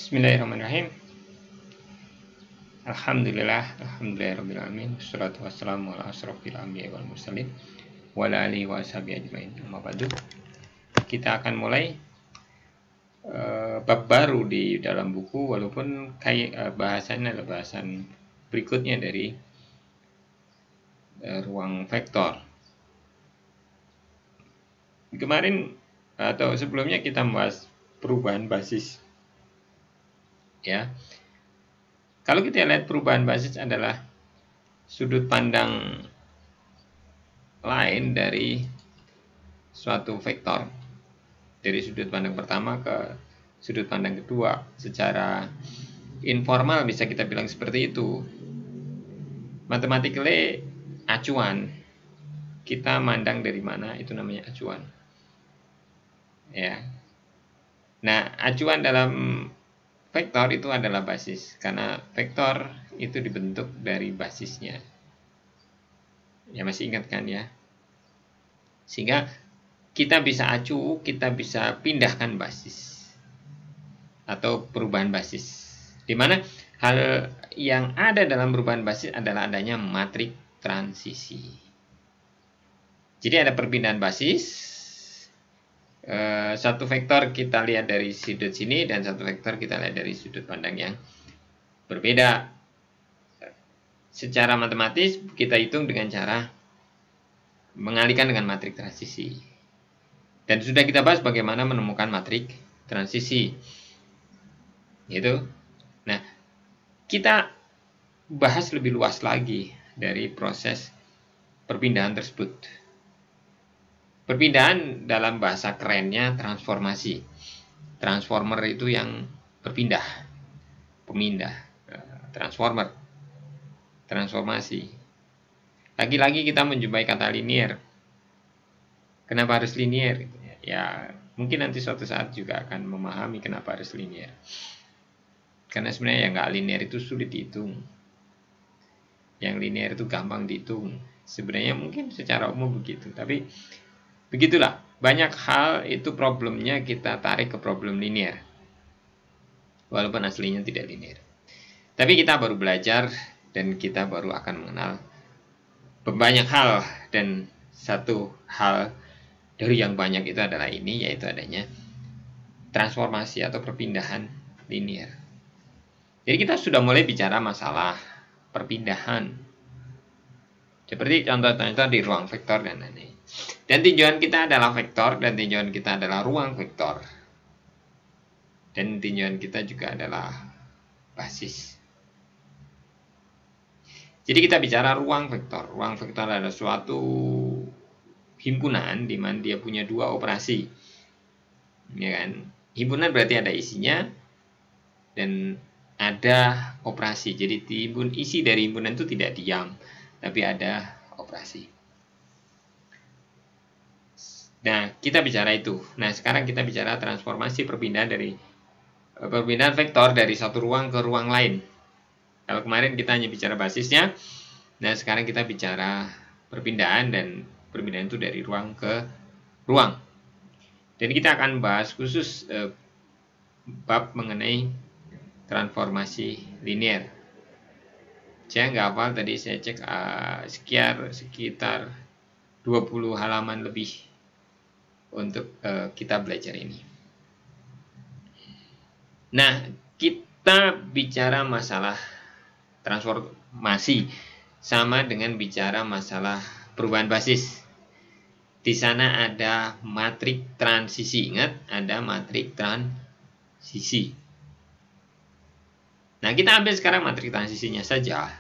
Bismillahirrahmanirrahim. Alhamdulillahirabbil wassalatu wassalamu ala asrofil anbiya'i wal mursalin wa ala alihi wa ashabihi ajmain. Amma ba'du. Kita akan mulai bab baru di dalam buku, walaupun bahasannya adalah bahasan berikutnya dari ruang vektor. Kemarin atau sebelumnya kita membahas perubahan basis. Ya. Kalau kita lihat perubahan basis adalah sudut pandang lain dari suatu vektor. Dari sudut pandang pertama ke sudut pandang kedua. Secara informal bisa kita bilang seperti itu. Mathematically acuan. Kita mandang dari mana, itu namanya acuan. Ya. Nah, acuan dalam vektor itu adalah basis, karena vektor itu dibentuk dari basisnya. Ya, masih ingat kan ya? Sehingga kita bisa acu, kita bisa pindahkan basis atau perubahan basis. Di mana hal yang ada dalam perubahan basis adalah adanya matrik transisi. Jadi ada perpindahan basis. Satu vektor kita lihat dari sudut sini dan satu vektor kita lihat dari sudut pandang yang berbeda. Secara matematis kita hitung dengan cara mengalihkan dengan matrik transisi. Dan sudah kita bahas bagaimana menemukan matrik transisi. Gitu. Nah, kita bahas lebih luas lagi dari proses perpindahan tersebut. Perpindahan dalam bahasa kerennya transformasi. Transformer itu yang berpindah. Pemindah. Transformer. Transformasi. Lagi-lagi kita menjumpai kata linear. Kenapa harus linear? Ya, mungkin nanti suatu saat juga akan memahami kenapa harus linear. Karena sebenarnya yang nggak linear itu sulit dihitung. Yang linear itu gampang dihitung. Sebenarnya mungkin secara umum begitu. Tapi begitulah, banyak hal itu problemnya kita tarik ke problem linear. Walaupun aslinya tidak linear. Tapi kita baru belajar dan kita baru akan mengenal banyak hal. Dan satu hal dari yang banyak itu adalah ini, yaitu adanya transformasi atau perpindahan linear. Jadi kita sudah mulai bicara masalah perpindahan. Seperti contoh-contoh di ruang vektor dan lain-lain. Dan tinjauan kita adalah vektor, dan tinjauan kita adalah ruang vektor. Dan tinjauan kita juga adalah basis. Jadi kita bicara ruang vektor. Ruang vektor adalah suatu himpunan di mana dia punya dua operasi. Ya kan? Himpunan berarti ada isinya dan ada operasi. Jadi isi dari himpunan itu tidak diam, tapi ada operasi. Nah, kita bicara itu. Nah, sekarang kita bicara transformasi perpindahan vektor dari satu ruang ke ruang lain. Kalau kemarin kita hanya bicara basisnya, nah sekarang kita bicara perpindahan, dan perpindahan itu dari ruang ke ruang. Dan kita akan bahas khusus bab mengenai transformasi linear. Saya nggak hafal, tadi saya cek sekitar 20 halaman lebih untuk kita belajar ini. Nah, kita bicara masalah transformasi sama dengan bicara masalah perubahan basis. Di sana ada matrik transisi. Ingat, ada matrik transisi. Nah, kita ambil sekarang matrik transisinya saja.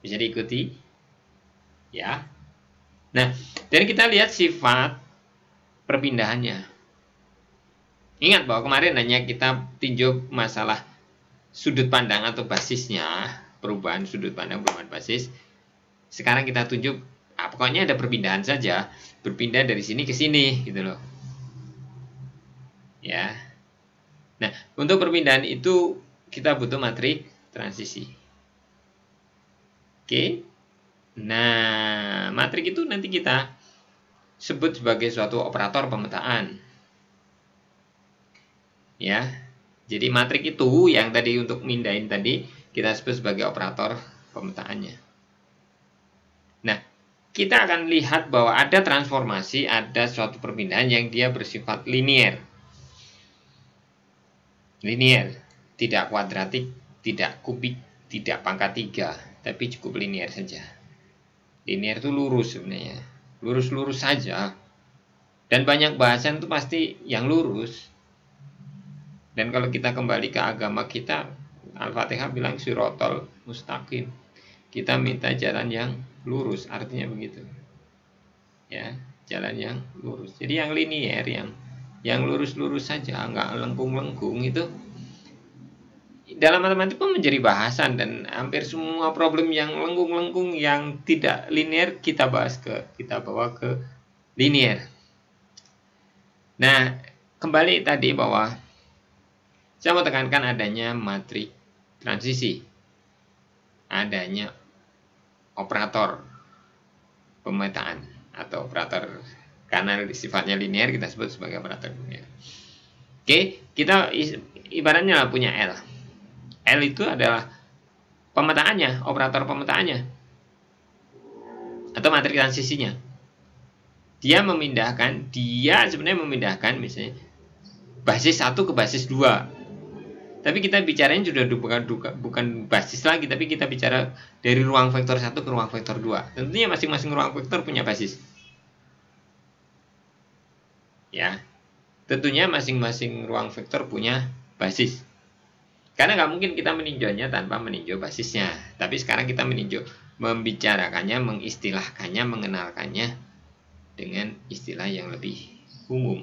Bisa diikuti? Ya. Nah, dan kita lihat sifat perpindahannya. Ingat bahwa kemarin hanya kita tinjau masalah sudut pandang atau basisnya, perubahan sudut pandang, perubahan basis. Sekarang kita tunjuk, pokoknya ada perpindahan saja, berpindah dari sini ke sini, gitu loh. Ya. Nah, untuk perpindahan itu kita butuh matrik transisi. Oke. Nah, matrik itu nanti kita sebut sebagai suatu operator pemetaan. Ya. Jadi matrik itu yang tadi untuk mindahin tadi kita sebut sebagai operator pemetaannya. Nah, kita akan lihat bahwa ada transformasi, ada suatu perpindahan yang dia bersifat linier. Linier, tidak kuadratik, tidak kubik, tidak pangkat 3, tapi cukup linier saja. Linier itu lurus sebenarnya, lurus-lurus saja. Dan banyak bahasan itu pasti yang lurus. Dan kalau kita kembali ke agama kita, Al-Fatihah bilang sirotol mustaqim. Kita minta jalan yang lurus, artinya begitu. Ya, jalan yang lurus. Jadi yang linier, yang lurus-lurus saja, nggak lengkung-lengkung itu dalam matematika pun menjadi bahasan, dan hampir semua problem yang lengkung-lengkung yang tidak linear kita bawa ke linear. Nah, kembali tadi bahwa saya mau tekankan adanya matrik transisi, adanya operator pemetaan atau operator, karena sifatnya linear kita sebut sebagai operator linear. Oke, kita ibaratnya punya L. L itu adalah pemetaannya, operator pemetaannya atau matrik transisinya. Dia sebenarnya memindahkan misalnya basis 1 ke basis 2. Tapi kita bicaranya sudah bukan basis lagi, tapi kita bicara dari ruang vektor 1 ke ruang vektor 2. Tentunya masing-masing ruang vektor punya basis. Ya. Tentunya masing-masing ruang vektor punya basis. Karena nggak mungkin kita meninjaunya tanpa meninjau basisnya. Tapi sekarang kita membicarakannya, mengistilahkannya, mengenalkannya dengan istilah yang lebih umum.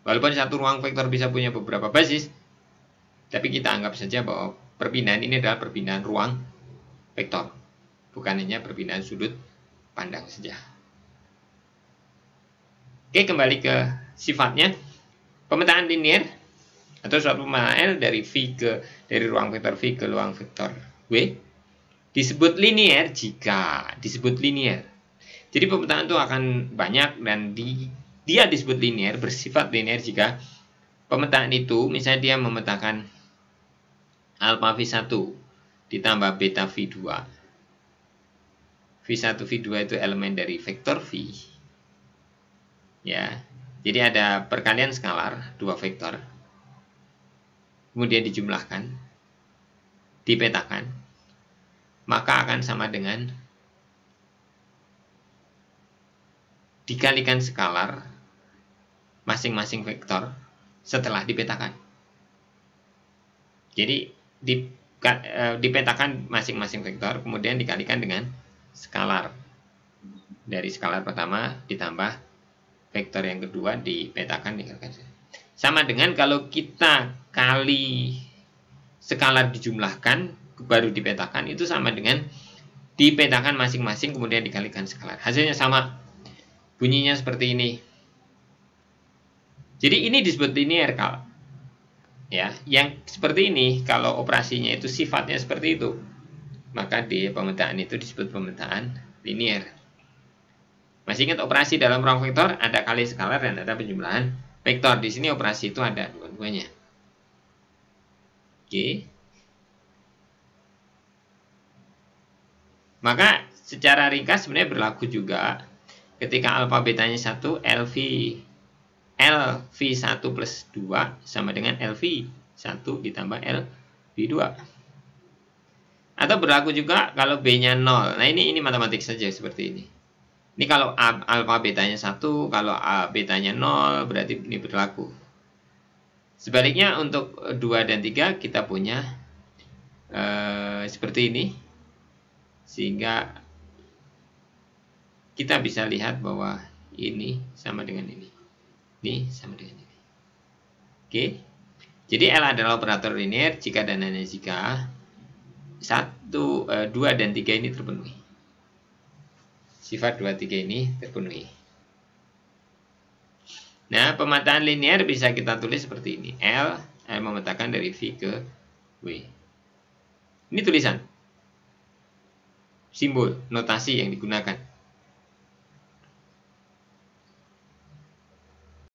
Walaupun satu ruang vektor bisa punya beberapa basis, tapi kita anggap saja bahwa perpindahan ini adalah perpindahan ruang vektor, bukan hanya perpindahan sudut pandang saja. Oke, kembali ke sifatnya. Pemetaan linear atau suatu pemetaan L dari ruang vektor V ke ruang vektor W disebut linear jika disebut linear. Jadi pemetaan itu akan banyak, dan dia disebut linear, bersifat linear jika pemetaan itu misalnya dia memetakan alfa V1 ditambah beta V2. V1 V2 itu elemen dari vektor V. Ya. Jadi ada perkalian skalar dua vektor. Kemudian dijumlahkan, dipetakan, maka akan sama dengan dikalikan skalar masing-masing vektor setelah dipetakan. Jadi dipetakan masing-masing vektor, kemudian dikalikan dengan skalar. Dari skalar pertama ditambah vektor yang kedua, dipetakan, dikalikan. Sama dengan kalau kita kali skalar dijumlahkan baru dipetakan, itu sama dengan dipetakan masing-masing kemudian dikalikan skalar. Hasilnya sama. Bunyinya seperti ini. Jadi ini disebut linear kalau ya, yang seperti ini kalau operasinya itu sifatnya seperti itu, maka di pemetaan itu disebut pemetaan linear. Masih ingat operasi dalam ruang vektor ada kali skalar dan ada penjumlahan vektor. Di sini operasi itu ada dua-duanya. Oke. Maka secara ringkas sebenarnya berlaku juga ketika alfa betanya 1, LV1 plus 2 sama dengan LV1 ditambah LV2. Atau berlaku juga kalau B-nya 0. Nah ini matematik saja seperti ini. Ini kalau alfa betanya 1, kalau A betanya 0, berarti ini berlaku. Sebaliknya untuk 2 dan 3 kita punya seperti ini. Sehingga kita bisa lihat bahwa ini sama dengan ini. Ini sama dengan ini. Oke. Jadi L adalah operator linear jika dan hanya jika 2 dan 3 ini terpenuhi. Sifat 2, 3 ini terpenuhi. Nah, pemetaan linear bisa kita tulis seperti ini. L memetakan dari V ke W. Ini tulisan. Simbol, notasi yang digunakan.